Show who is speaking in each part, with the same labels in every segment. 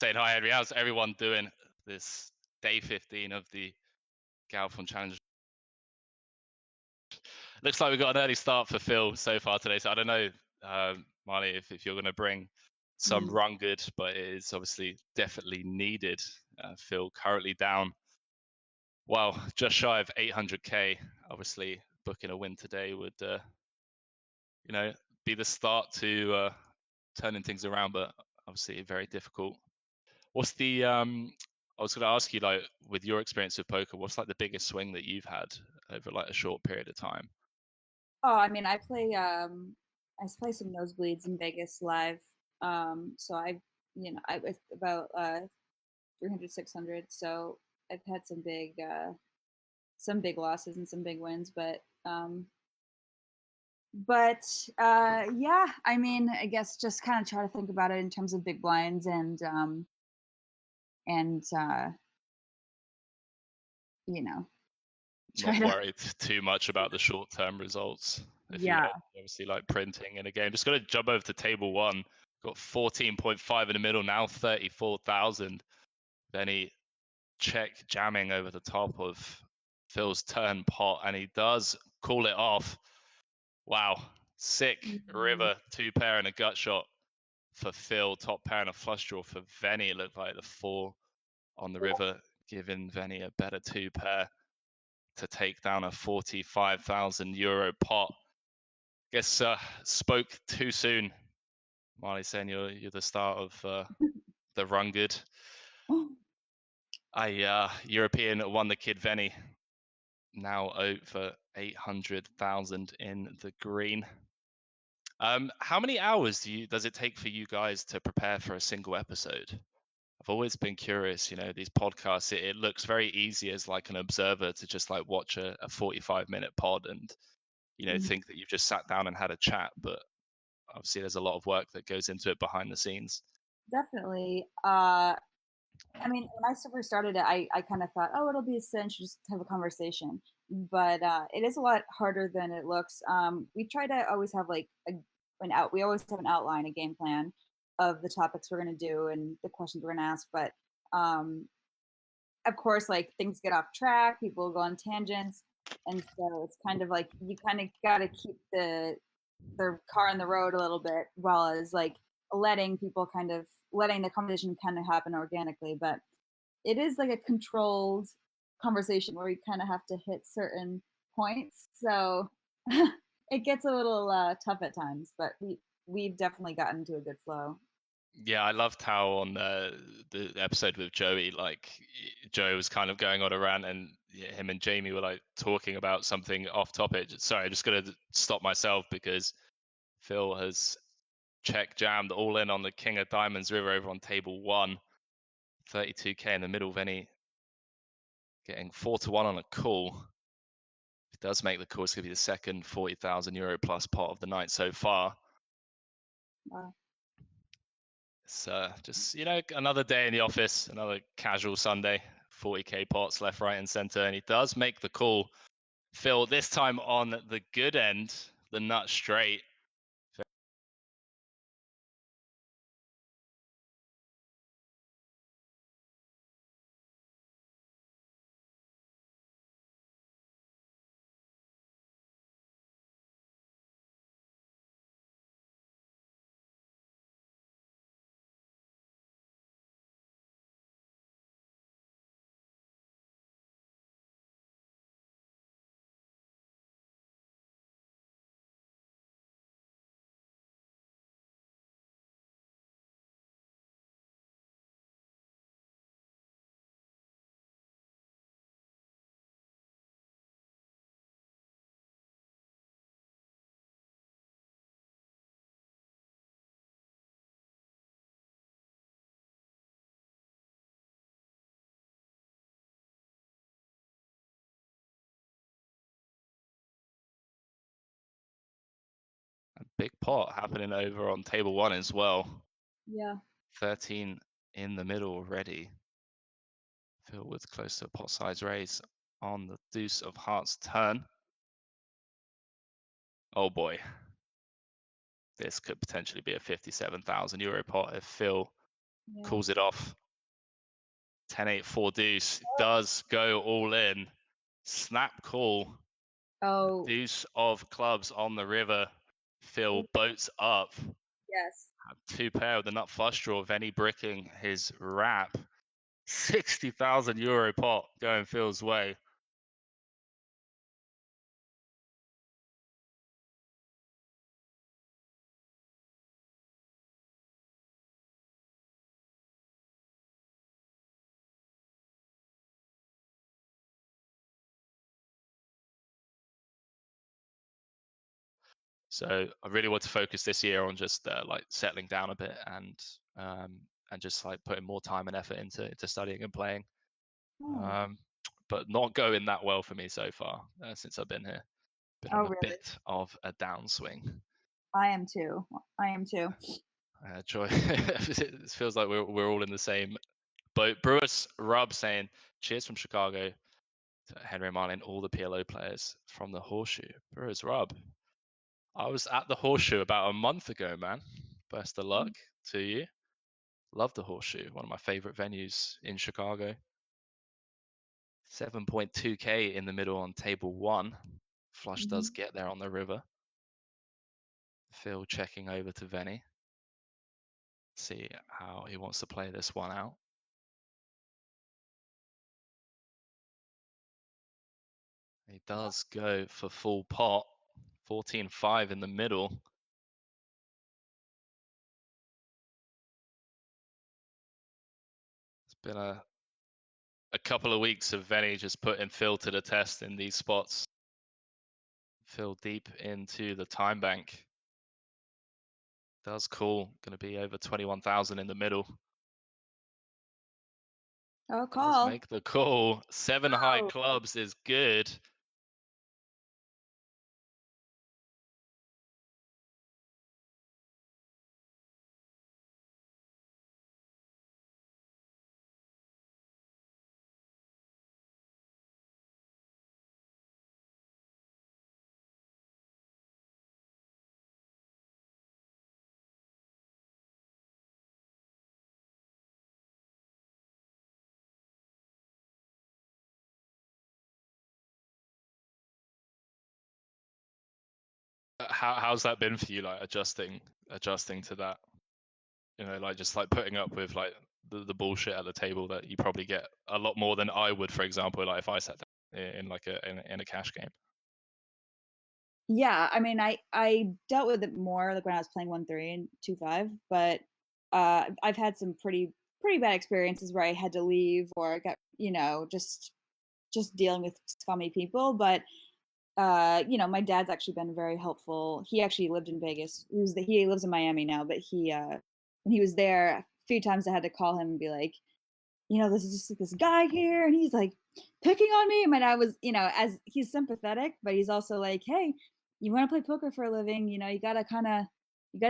Speaker 1: Saying hi, Henry. How's everyone doing this day 15 of the Galfond Challenge? Looks like we've got an early start for Phil so far today. So I don't know, Marley, if you're going to bring some run good, but it is obviously definitely needed. Phil currently down, well, just shy of 800k. Obviously, booking a win today would, be the start to turning things around, but obviously very difficult. What's the I was going to ask you, like, with your experience with poker, what's like the biggest swing that you've had over like a short period of time?
Speaker 2: Oh, I mean, I play some nosebleeds in Vegas live. So I was about 300, 600. So I've had some big losses and some big wins, yeah, I mean, I guess just kind of try to think about it in terms of big blinds and
Speaker 1: Not worried too much about the short-term results. If you're obviously like printing in a game, just got to jump over to table one. Got 14.5 in the middle now, 34,000. Venny check jamming over the top of Phil's turn pot, and he does call it off. Wow, sick river, 2-pair and a gut shot for Phil, top pair and a flush draw for Venny. It looked like the 4 on the river, giving Venny a better 2-pair to take down a 45,000 euro pot. Guess spoke too soon. Marley saying you're the start of the run good. European won the kid Venny, now over 800,000 in the green. How many hours does it take for you guys to prepare for a single episode? I've always been curious, these podcasts, it looks very easy as like an observer to just like watch a 45-minute pod and, think that you've just sat down and had a chat. But obviously there's a lot of work that goes into it behind the scenes.
Speaker 2: Definitely. I mean, when I first started it, I kind of thought, oh, it'll be a cinch, just have a conversation. But it is a lot harder than it looks. We try to always have like we always have an outline, a game plan of the topics we're going to do and the questions we're going to ask. But of course, like things get off track, people go on tangents, and so it's kind of like you kind of got to keep the car on the road a little bit, while as like letting the conversation kind of happen organically. But it is like a controlled conversation where we kind of have to hit certain points, so it gets a little tough at times, but we've definitely gotten into a good flow.
Speaker 1: Yeah, I loved how on the episode with Joey, like Joey was kind of going on a rant, and him and Jamie were like talking about something off topic. Sorry, I'm just gonna stop myself because Phil has check jammed all in on the King of Diamonds river over on table 1, 32k in the middle. Venny getting 4-1 on a call. If it does make the call, it's gonna be the second 40,000 euro plus pot of the night so far.
Speaker 2: Wow.
Speaker 1: It's just, another day in the office, another casual Sunday, 40k pots left, right, and center. And he does make the call. Phil, this time on the good end, the nut straight. A big pot happening over on table 1 as well.
Speaker 2: Yeah.
Speaker 1: 13 in the middle already. Phil with close to a pot size raise on the deuce of hearts turn. Oh boy. This could potentially be a 57,000 euro pot if Phil
Speaker 2: Yeah.
Speaker 1: calls it off. 10-8 4 deuce, does go all in. Snap call.
Speaker 2: Oh,
Speaker 1: Deuce of clubs on the river. Phil boats up.
Speaker 2: yes.
Speaker 1: Two pair with the nut flush draw. Venny bricking his wrap. 60,000 euro pot going Phil's way. So I really want to focus this year on just like settling down a bit and just like putting more time and effort into studying and playing. But not going that well for me so far since I've been here. Been on a bit of a downswing.
Speaker 2: I am too.
Speaker 1: Joy, it feels like we're all in the same boat. Brewers Rub saying, cheers from Chicago to Henry and Marlin, all the PLO players from the Horseshoe. Brewers Rub. I was at the Horseshoe about a month ago, man. Best of luck to you. Love the Horseshoe, one of my favorite venues in Chicago. 7.2k in the middle on table 1. Flush does get there on the river. Phil checking over to Venny. See how he wants to play this one out. He does go for full pot. 14-5 in the middle. It's been a couple of weeks of Venny just putting Phil to the test in these spots. Phil deep into the time bank. Does call. Going to be over 21,000 in the middle.
Speaker 2: Oh, call.
Speaker 1: Does make the call. 7 high clubs is good. How's that been for you, like adjusting to that? You know, like just like putting up with like the bullshit at the table that you probably get a lot more than I would, for example, like if I sat down in like in a cash game.
Speaker 2: Yeah, I mean, I dealt with it more like when I was playing 1-3 and 2-5, but I've had some pretty bad experiences where I had to leave or I got, just dealing with scummy people. But my dad's actually been very helpful. He actually lived in Vegas. He lives in Miami now, but when he was there, a few times I had to call him and be like, this is just this guy here, and he's like picking on me. And my dad was, as he's sympathetic, but he's also like, hey, you want to play poker for a living, you gotta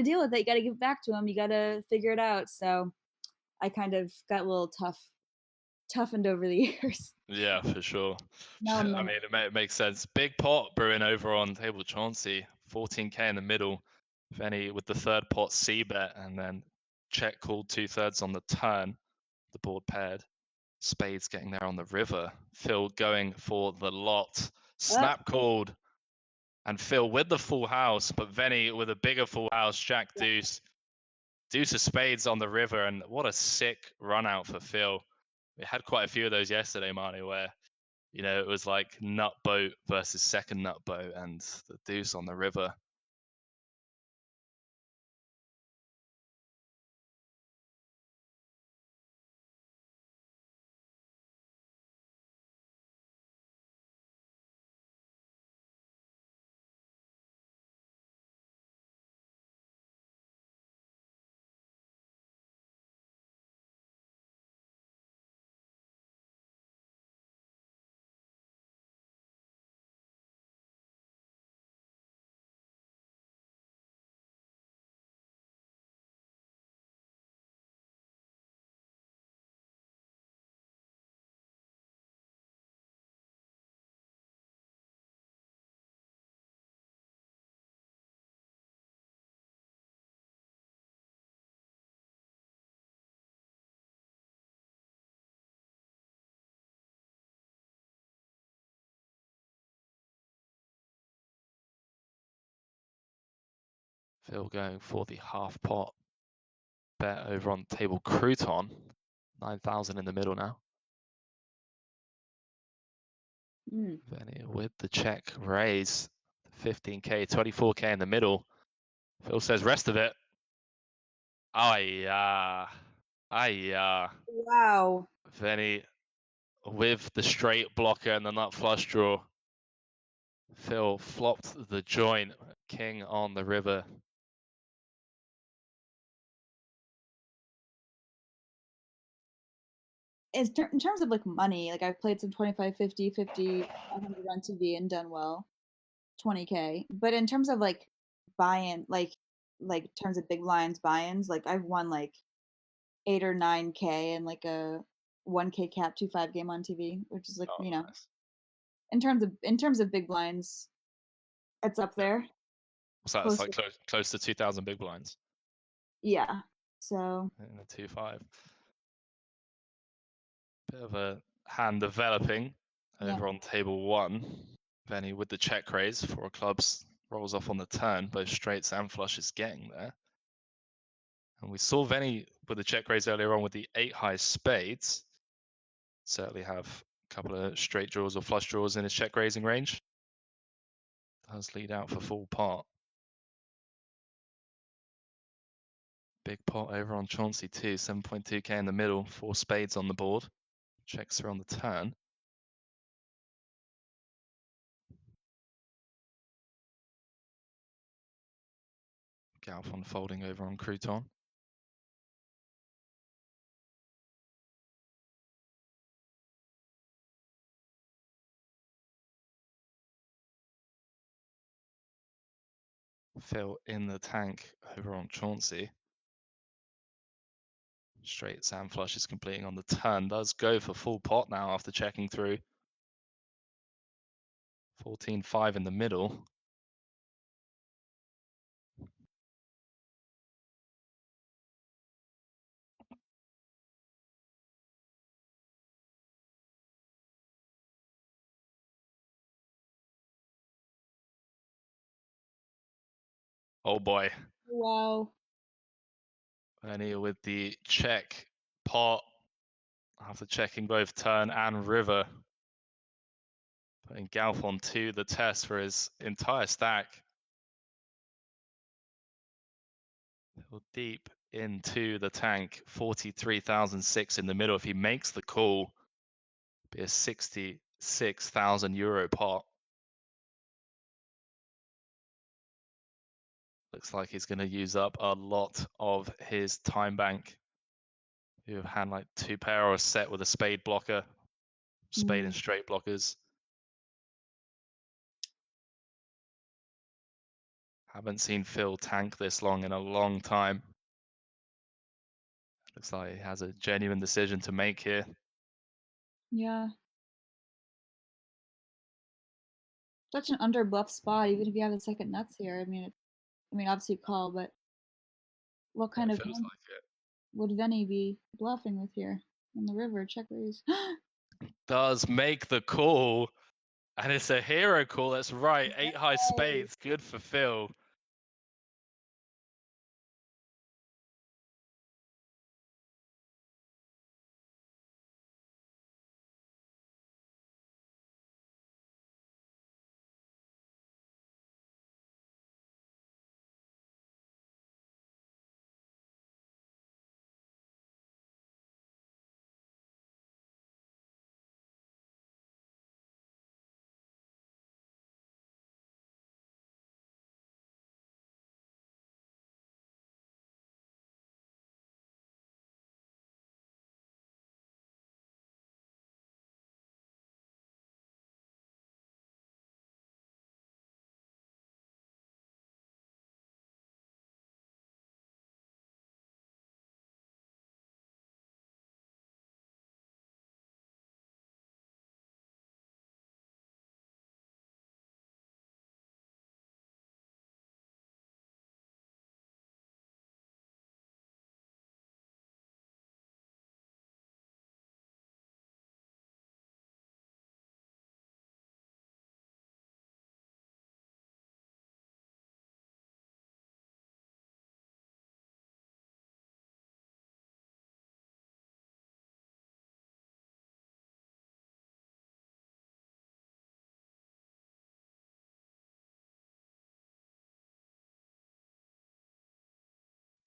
Speaker 2: deal with it. You gotta give back to him. You gotta figure it out. So I kind of got a little toughened over the years.
Speaker 1: Yeah, for sure.
Speaker 2: No,
Speaker 1: I mean, it makes sense. Big pot brewing over on table Chauncey, 14k in the middle. Venny with the third pot C bet, and then check called 2/3 on the turn. The board paired. Spades getting there on the river. Phil going for the lot. Snap called. And Phil with the full house, but Venny with a bigger full house. Jack deuce. Deuce of spades on the river. And what a sick run out for Phil. We had quite a few of those yesterday, Marnie, where, it was like nut boat versus second nut boat and the deuce on the river. Phil going for the half pot bet over on table crouton. 9,000 in the middle now. Venny with the check raise. 15k, 24k in the middle. Phil says rest of it. Wow. Venny with the straight blocker and the nut flush draw. Phil flopped the joint. King on the river.
Speaker 2: In terms of like money, like I've played some 25, 50, 50, 100 on TV and done well, 20k. But in terms of like buy-in, like terms of big blinds buy-ins, like I've won like 8 or 9k and like a 1k cap 2-5 game on TV, which is like
Speaker 1: Nice.
Speaker 2: in terms of big blinds, it's up there.
Speaker 1: What's that? It's like close to 2,000 big blinds.
Speaker 2: Yeah. So.
Speaker 1: In the 2-5. Bit of a hand developing over on table one. Venny with the check raise. 4 clubs rolls off on the turn. Both straights and flushes getting there. And we saw Venny with the check raise earlier on with the 8 high spades. Certainly have a couple of straight draws or flush draws in his check raising range. Does lead out for full pot. Big pot over on Chauncey too. 7.2k in the middle. 4 spades on the board. Checks are on the turn. Galfond folding over on crouton. Phil in the tank over on Chauncey. Straight sand flush is completing on the turn. Does go for full pot now after checking through. 14-5 in the middle. Oh boy.
Speaker 2: Wow.
Speaker 1: And here with the check pot after checking both turn and river. Putting Galfond to the test for his entire stack. Deep into the tank, 43,006 in the middle. If he makes the call, be a 66,000 euro pot. Looks like he's going to use up a lot of his time bank. You have hand like 2 pair or a set with a spade blocker, spade and straight blockers. Haven't seen Phil tank this long in a long time. Looks like he has a genuine decision to make here.
Speaker 2: Yeah. Such an under bluff spot, even if you have the second nuts here. I mean, obviously call, but what kind of hand would Venny be bluffing with here in the river? Check raise.
Speaker 1: Does make the call, and it's a hero call. That's right. 8 high spades, good for Phil.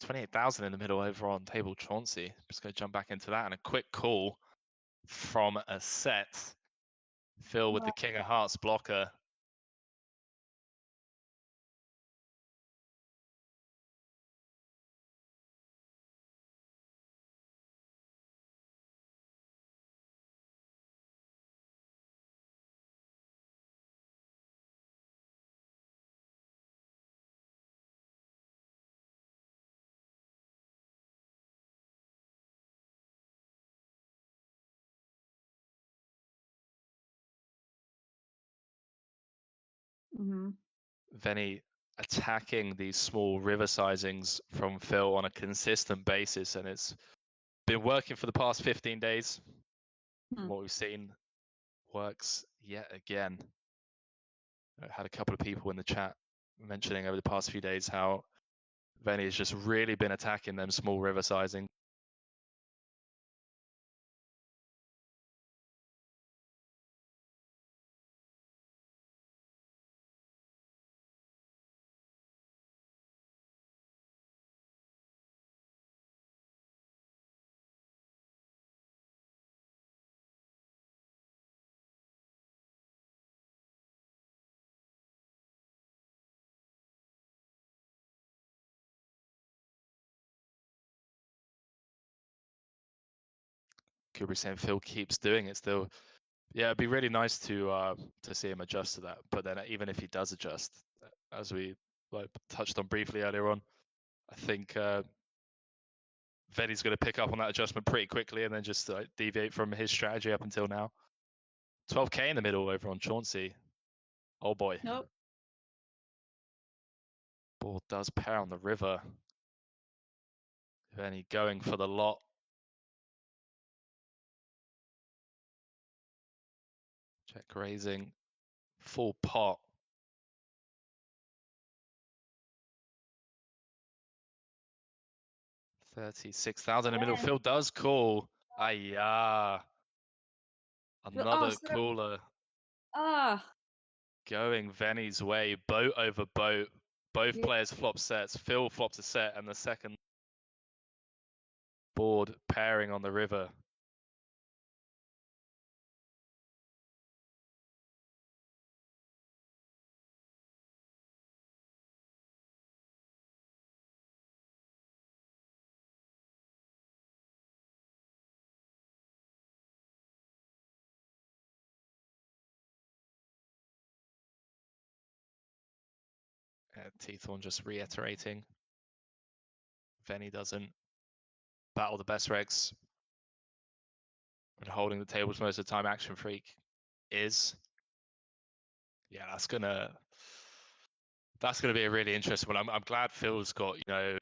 Speaker 1: 28,000 in the middle over on table Chauncey. Just going to jump back into that, and a quick call from a set. Phil with the King of Hearts blocker. Venny attacking these small river sizings from Phil on a consistent basis, and it's been working for the past 15 days. What we've seen works yet again. I had a couple of people in the chat mentioning over the past few days how Venny has just really been attacking them small river sizing. Kubrick saying Phil keeps doing it still. Yeah, it'd be really nice to see him adjust to that. But then even if he does adjust, as we touched on briefly earlier on, I think Venny's going to pick up on that adjustment pretty quickly and then just deviate from his strategy up until now. 12k in the middle over on Chauncey. Oh boy.
Speaker 2: Nope.
Speaker 1: Ball does pair on the river. Venny going for the lot. Check raising. Full pot. 36,000 in the middle. Phil does call. Another cooler. Going Venny's way. Boat over boat. Both players flop sets. Phil flops a set, and the second board pairing on the river. Teethorn just reiterating. Venny doesn't battle the best regs. And holding the tables most of the time, Action Freak is. Yeah, that's gonna be a really interesting one. I'm glad Phil's got a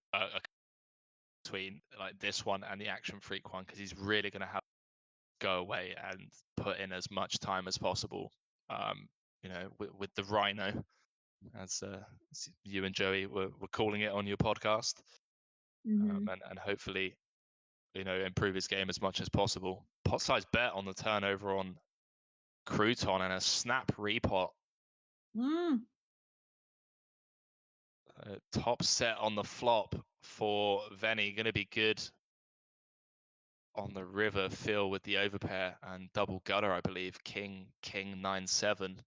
Speaker 1: between like this one and the Action Freak one, because he's really gonna have to go away and put in as much time as possible. With the Rhino, as you and Joey were calling it on your podcast, and hopefully improve his game as much as possible. Pot size bet on the turnover on Crouton and a snap repot. Top set on the flop for Venny, going to be good on the river. Phil with the overpair and double gutter, I believe. King 9-7.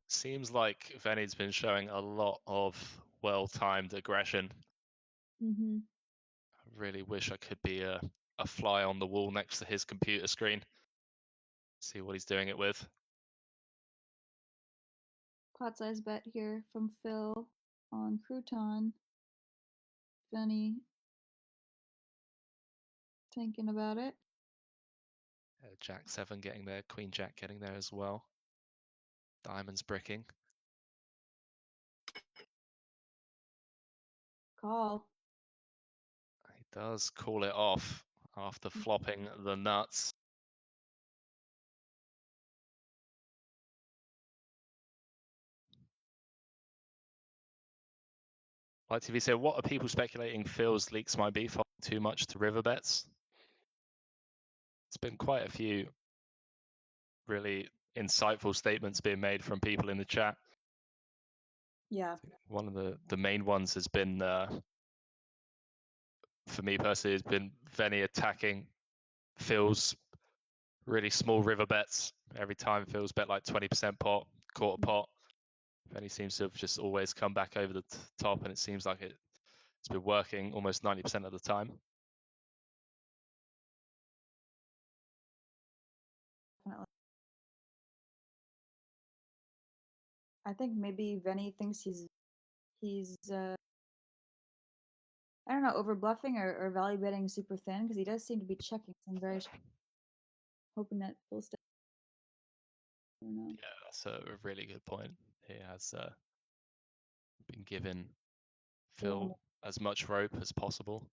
Speaker 1: Seems like Venny's been showing a lot of well-timed aggression. I really wish I could be a fly on the wall next to his computer screen. See what he's doing it with.
Speaker 2: Pot size bet here from Phil. on crouton. Benny thinking about it.
Speaker 1: Jack 7 getting there, Queen Jack getting there as well. Diamonds bricking.
Speaker 2: Call.
Speaker 1: He does call it off after flopping the nuts. Like TV said, what are people speculating Phil's leaks might be? Following too much to river bets? It's been quite a few really insightful statements being made from people in the chat.
Speaker 2: Yeah.
Speaker 1: One of the main ones has been, for me personally, has been Venny attacking Phil's really small river bets. Every time Phil's bet like 20% pot, quarter pot. Venny seems to have just always come back over the top, and it seems like it's been working almost 90% of the time.
Speaker 2: Definitely. I think maybe Venny thinks he's I don't know, over bluffing or value betting super thin, because he does seem to be checking some very hoping that full step. I don't know.
Speaker 1: Yeah, that's a really good point. He has been given Phil as much rope as possible.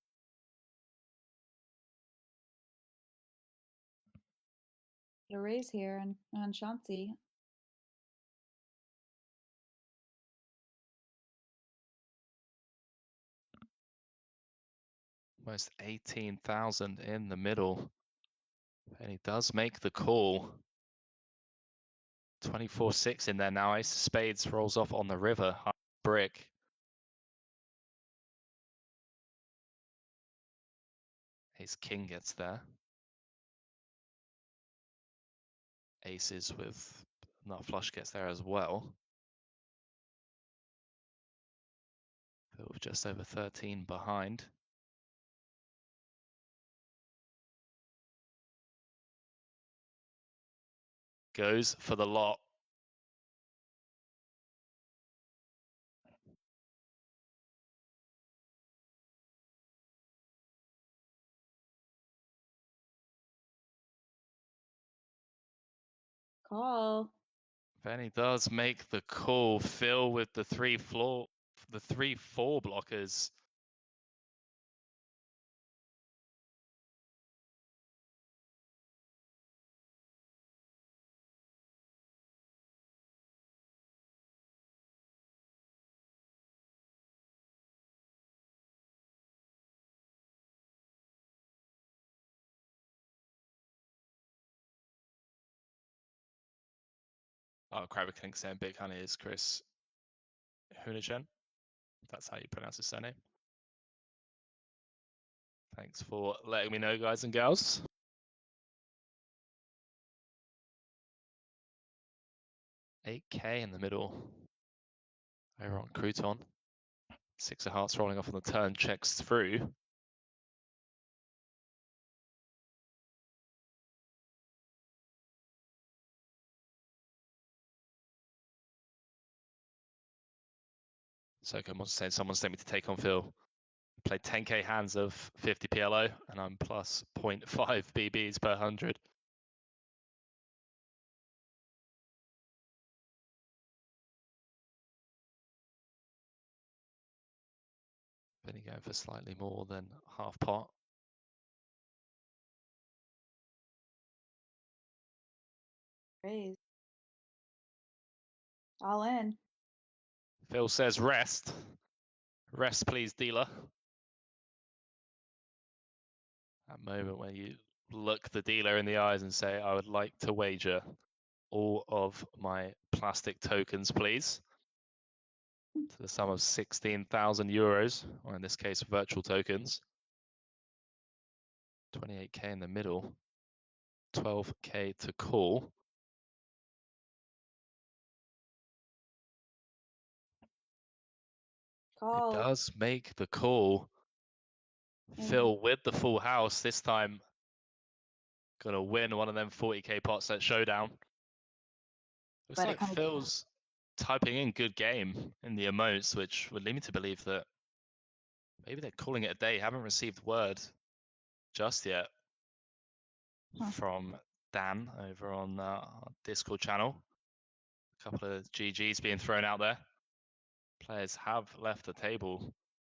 Speaker 2: A raise here on Chauncey.
Speaker 1: Almost 18,000 in the middle. And he does make the call. 24-6 in there now. Ace of Spades rolls off on the river. High brick. Ace King gets there. Aces with nut flush gets there as well. Phil with just over 13 behind. Goes for the lot.
Speaker 2: Call.
Speaker 1: Benny does make the call. Phil with the 3-4 blockers. Oh, Crabber King saying Big Honey is Chris Hunichen. That's how you pronounce his surname. Thanks for letting me know, guys and gals. $8K in the middle. Over on Crouton. 6 of hearts rolling off on the turn, checks through. So someone's telling me to take on Phil. Played 10K hands of 50 PLO, and I'm plus 0.5 BBs per 100. Benny going for slightly more than half pot.
Speaker 2: Raise. All in.
Speaker 1: Phil says rest. Rest, please, dealer. That moment when you look the dealer in the eyes and say, I would like to wager all of my plastic tokens, please, to the sum of 16,000 euros, or in this case, virtual tokens. 28K in the middle, 12K to call.
Speaker 2: Call.
Speaker 1: It does make the call. Phil with the full house this time. Gonna win one of them 40K pots at Showdown. Looks like Phil's typing in "good game" in the emotes, which would lead me to believe that maybe they're calling it a day. Haven't received word just yet from Dan over on our Discord channel. A couple of GGs being thrown out there. Players have left the table.